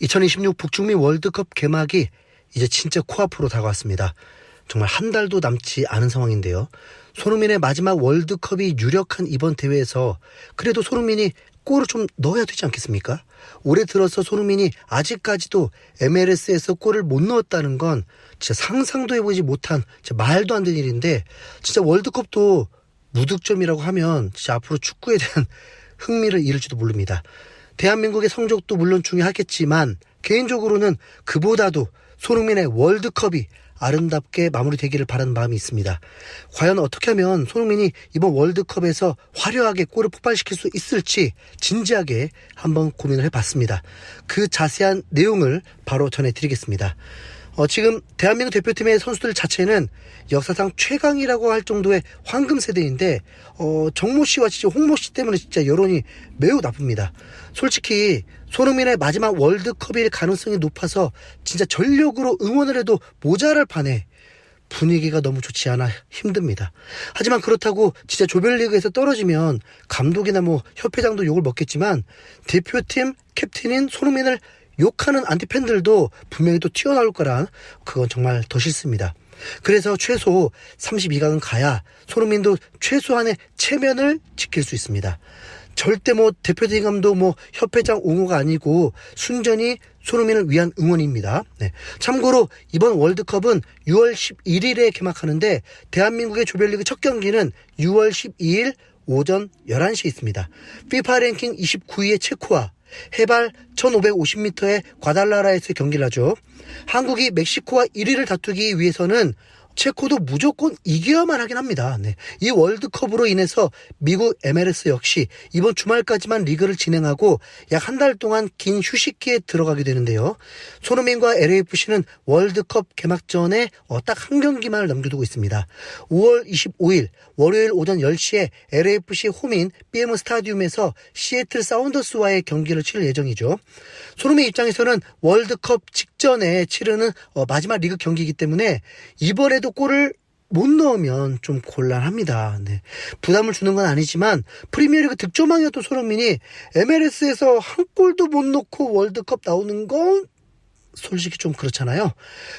2026 북중미 월드컵 개막이 이제 진짜 코앞으로 다가왔습니다. 정말 한 달도 남지 않은 상황인데요. 손흥민의 마지막 월드컵이 유력한 이번 대회에서 그래도 손흥민이 골을 좀 넣어야 되지 않겠습니까? 올해 들어서 손흥민이 아직까지도 MLS에서 골을 못 넣었다는 건 진짜 상상도 해보지 못한 진짜 말도 안 되는 일인데, 진짜 월드컵도 무득점이라고 하면 진짜 앞으로 축구에 대한 흥미를 잃을지도 모릅니다. 대한민국의 성적도 물론 중요하겠지만 개인적으로는 그보다도 손흥민의 월드컵이 아름답게 마무리되기를 바라는 마음이 있습니다. 과연 어떻게 하면 손흥민이 이번 월드컵에서 화려하게 골을 폭발시킬 수 있을지 진지하게 한번 고민을 해봤습니다. 그 자세한 내용을 바로 전해드리겠습니다. 지금 대한민국 대표팀의 선수들 자체는 역사상 최강이라고 할 정도의 황금 세대인데, 정모 씨와 진짜 홍모 씨 때문에 진짜 여론이 매우 나쁩니다. 솔직히 손흥민의 마지막 월드컵일 가능성이 높아서 진짜 전력으로 응원을 해도 모자랄 판에 분위기가 너무 좋지 않아 힘듭니다. 하지만 그렇다고 진짜 조별리그에서 떨어지면 감독이나 협회장도 욕을 먹겠지만 대표팀 캡틴인 손흥민을 욕하는 안티팬들도 분명히 또 튀어나올 거란, 그건 정말 더 싫습니다. 그래서 최소 32강은 가야 손흥민도 최소한의 체면을 지킬 수 있습니다. 절대 대표팀 감독 협회장 옹호가 아니고 순전히 손흥민을 위한 응원입니다. 네. 참고로 이번 월드컵은 6월 11일에 개막하는데 대한민국의 조별리그 첫 경기는 6월 12일 오전 11시에 있습니다. FIFA 랭킹 29위의 체코와 해발 1550m의 과달라라에서 경기를 하죠. 한국이 멕시코와 1위를 다투기 위해서는 체코도 무조건 이겨야만 하긴 합니다. 네. 이 월드컵으로 인해서 미국 MLS 역시 이번 주말까지만 리그를 진행하고 약 한 달 동안 긴 휴식기에 들어가게 되는데요. 손흥민과 LAFC는 월드컵 개막 전에 딱 한 경기만을 남겨두고 있습니다. 5월 25일 월요일 오전 10시에 LAFC 홈인 BM 스타디움에서 시애틀 사운더스와의 경기를 치를 예정이죠. 손흥민 입장에서는 월드컵 직전에 치르는 마지막 리그 경기이기 때문에 이번에도 골을 못 넣으면 좀 곤란합니다. 네. 부담을 주는 건 아니지만 프리미어리그 득점왕이었던 손흥민이 MLS에서 한 골도 못 넣고 월드컵 나오는 건 솔직히 좀 그렇잖아요.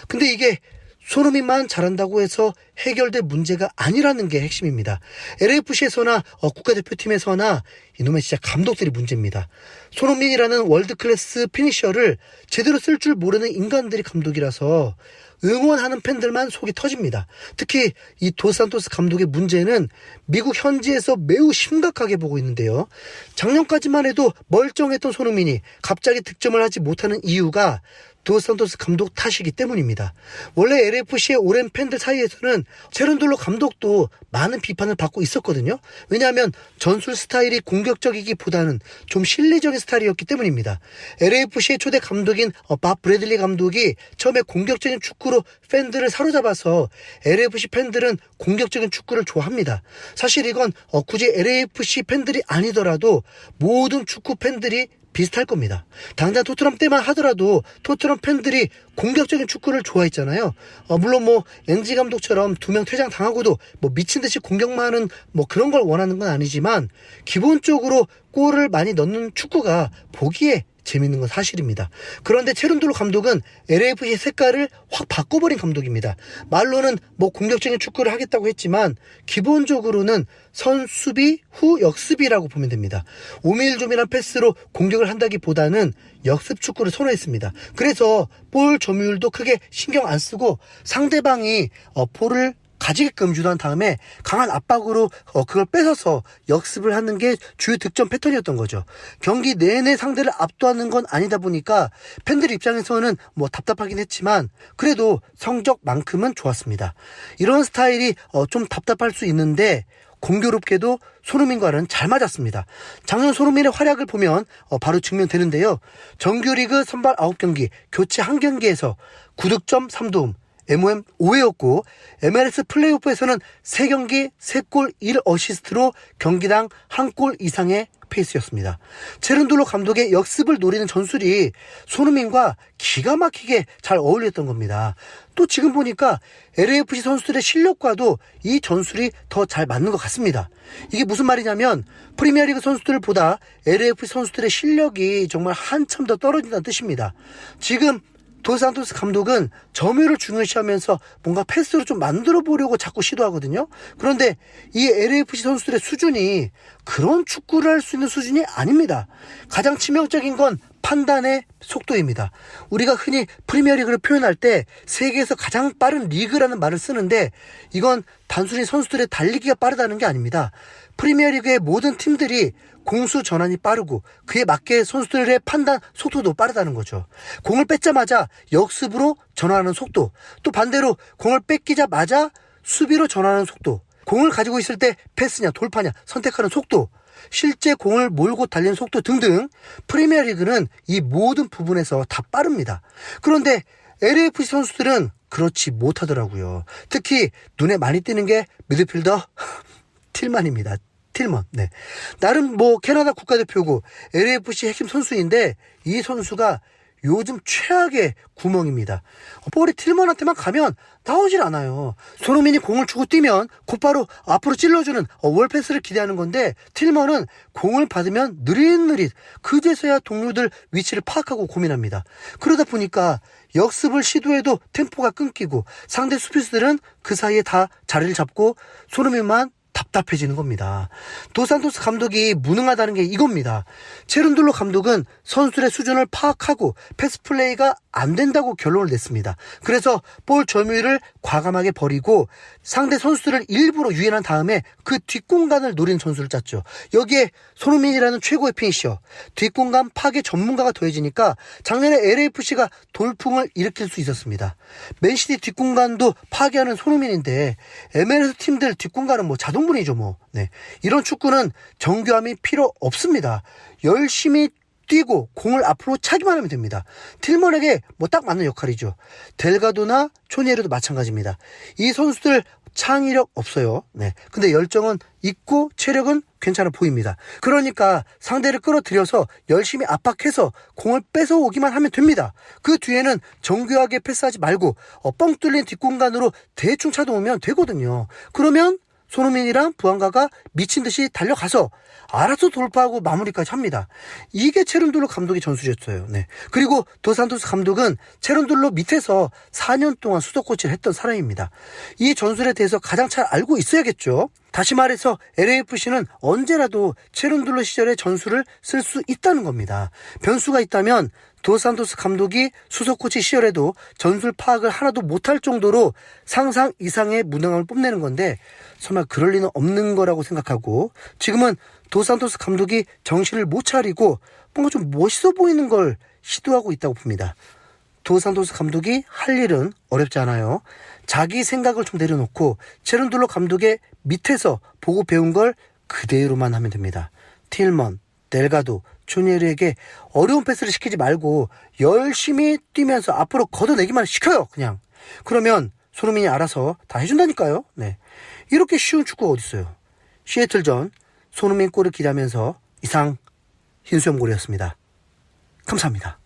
근데 이게 손흥민만 잘한다고 해서 해결될 문제가 아니라는 게 핵심입니다. LAFC에서나 국가대표팀에서나 이놈의 진짜 감독들이 문제입니다. 손흥민이라는 월드클래스 피니셔를 제대로 쓸 줄 모르는 인간들이 감독이라서 응원하는 팬들만 속이 터집니다. 특히 이 도산토스 감독의 문제는 미국 현지에서 매우 심각하게 보고 있는데요. 작년까지만 해도 멀쩡했던 손흥민이 갑자기 득점을 하지 못하는 이유가 도산토스 감독 탓이기 때문입니다. 원래 LAFC의 오랜 팬들 사이에서는 체른돌로 감독도 많은 비판을 받고 있었거든요. 왜냐하면 전술 스타일이 공격적이기보다는 좀 실리적인 스타일이었기 때문입니다. LAFC의 초대 감독인 밥 브래들리 감독이 처음에 공격적인 축구로 팬들을 사로잡아서 LAFC 팬들은 공격적인 축구를 좋아합니다. 사실 이건 굳이 LAFC 팬들이 아니더라도 모든 축구 팬들이 비슷할 겁니다. 당장 토트넘 때만 하더라도 토트넘 팬들이 공격적인 축구를 좋아했잖아요. 물론 엔지 감독처럼 2명 퇴장당하고도 미친 듯이 공격만 하는 그런 걸 원하는 건 아니지만 기본적으로 골을 많이 넣는 축구가 보기에 재밌는 건 사실입니다. 그런데 체른돌로 감독은 LAFC의 색깔을 확 바꿔버린 감독입니다. 말로는 공격적인 축구를 하겠다고 했지만 기본적으로는 선수비 후 역습이라고 보면 됩니다. 오밀조밀한 패스로 공격을 한다기보다는 역습 축구를 선호했습니다. 그래서 볼 점유율도 크게 신경 안 쓰고 상대방이 볼을 가지게끔 유도한 다음에 강한 압박으로 그걸 뺏어서 역습을 하는 게 주요 득점 패턴이었던 거죠. 경기 내내 상대를 압도하는 건 아니다 보니까 팬들 입장에서는 답답하긴 했지만 그래도 성적만큼은 좋았습니다. 이런 스타일이 좀 답답할 수 있는데 공교롭게도 손흥민과는 잘 맞았습니다. 작년 손흥민의 활약을 보면 바로 증명되는데요. 정규리그 선발 9경기, 교체 1경기에서 9득점 3도움, MOM 5회였고 MLS 플레이오프에서는 3경기 3골 1어시스트로 경기당 1골 이상의 페이스였습니다. 체른돌로 감독의 역습을 노리는 전술이 손흥민과 기가 막히게 잘 어울렸던 겁니다. 또 지금 보니까 LAFC 선수들의 실력과도 이 전술이 더 잘 맞는 것 같습니다. 이게 무슨 말이냐면 프리미어리그 선수들보다 LAFC 선수들의 실력이 정말 한참 더 떨어진다는 뜻입니다. 지금 도스산토스 감독은 점유율을 중요시하면서 뭔가 패스로 좀 만들어 보려고 자꾸 시도하거든요. 그런데 이 LAFC 선수들의 수준이 그런 축구를 할 수 있는 수준이 아닙니다. 가장 치명적인 건 판단의 속도입니다. 우리가 흔히 프리미어리그를 표현할 때 세계에서 가장 빠른 리그라는 말을 쓰는데 이건 단순히 선수들의 달리기가 빠르다는 게 아닙니다. 프리미어리그의 모든 팀들이 공수 전환이 빠르고 그에 맞게 선수들의 판단 속도도 빠르다는 거죠. 공을 뺏자마자 역습으로 전환하는 속도, 또 반대로 공을 뺏기자마자 수비로 전환하는 속도, 공을 가지고 있을 때 패스냐 돌파냐 선택하는 속도, 실제 공을 몰고 달리는 속도 등등 프리미어리그는 이 모든 부분에서 다 빠릅니다. 그런데 LAFC 선수들은 그렇지 못하더라고요. 특히 눈에 많이 띄는 게 미드필더 틸만입니다. 틸먼. 네. 나름 캐나다 국가대표고 LAFC 핵심 선수인데 이 선수가 요즘 최악의 구멍입니다. 볼이 틸먼한테만 가면 나오질 않아요. 손흥민이 공을 주고 뛰면 곧바로 앞으로 찔러주는 월패스를 기대하는 건데 틸먼은 공을 받으면 느릿느릿 그제서야 동료들 위치를 파악하고 고민합니다. 그러다 보니까 역습을 시도해도 템포가 끊기고 상대 수비수들은 그 사이에 다 자리를 잡고 손흥민만 답답해지는 겁니다. 도산토스 감독이 무능하다는 게 이겁니다. 체른돌로 감독은 선수들의 수준을 파악하고 패스 플레이가 안 된다고 결론을 냈습니다. 그래서 볼 점유율을 과감하게 버리고 상대 선수들을 일부러 유인한 다음에 그 뒷공간을 노리는 전술을 짰죠. 여기에 손흥민이라는 최고의 피니셔, 뒷공간 파괴 전문가가 더해지니까 작년에 LAFC가 돌풍을 일으킬 수 있었습니다. 맨시티 뒷공간도 파괴하는 손흥민인데 MLS 팀들 뒷공간은 자동문이죠. 네. 이런 축구는 정교함이 필요 없습니다. 열심히 뛰고 공을 앞으로 차기만 하면 됩니다. 틸먼에게 딱 맞는 역할이죠. 델가도나 초니에르도 마찬가지입니다. 이 선수들 창의력 없어요. 네. 근데 열정은 있고 체력은 괜찮아 보입니다. 그러니까 상대를 끌어들여서 열심히 압박해서 공을 뺏어오기만 하면 됩니다. 그 뒤에는 정교하게 패스하지 말고 뻥 뚫린 뒷공간으로 대충 차동오면 되거든요. 그러면 손흥민이랑 부안가가 미친 듯이 달려가서 알아서 돌파하고 마무리까지 합니다. 이게 체른돌로 감독의 전술이었어요. 네. 그리고 도산토스 감독은 체른돌로 밑에서 4년 동안 수석 코치를 했던 사람입니다. 이 전술에 대해서 가장 잘 알고 있어야겠죠. 다시 말해서 LAFC는 언제라도 체른돌로 시절의 전술을 쓸 수 있다는 겁니다. 변수가 있다면 도산토스 감독이 수석 코치 시절에도 전술 파악을 하나도 못할 정도로 상상 이상의 무능함을 뽐내는 건데 설마 그럴 리는 없는 거라고 생각하고 지금은 도산토스 감독이 정신을 못 차리고 뭔가 좀 멋있어 보이는 걸 시도하고 있다고 봅니다. 도산토스 감독이 할 일은 어렵지 않아요. 자기 생각을 좀 내려놓고 체른돌로 감독의 밑에서 보고 배운 걸 그대로만 하면 됩니다. 틸먼, 델가도, 초니에르에게 어려운 패스를 시키지 말고 열심히 뛰면서 앞으로 걷어내기만 시켜요. 그냥. 그러면 손흥민이 알아서 다 해준다니까요. 네. 이렇게 쉬운 축구가 어딨어요. 시애틀전 손흥민 골을 기대하면서 이상 흰수염고리였습니다. 감사합니다.